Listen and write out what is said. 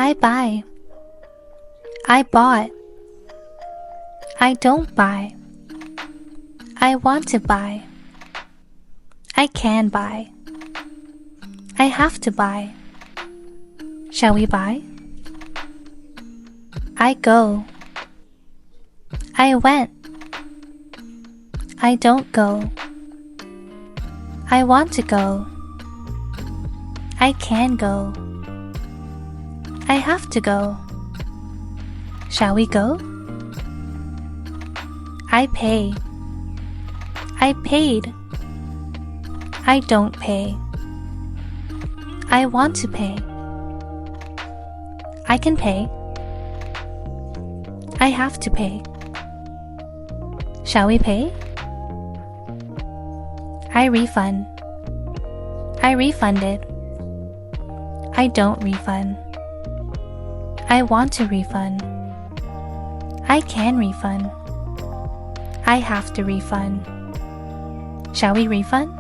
I buy. I bought. I don't buy. I want to buy. I can buy. I have to buy. Shall we buy? I go. I went. I don't go. I want to go. I can go. I have to go. Shall we go? I pay. I paid. I don't pay. I want to pay. I can pay. I have to pay. Shall we pay? I refund. I refunded. I don't refund. I want to refund. I can refund. I have to refund. Shall we refund?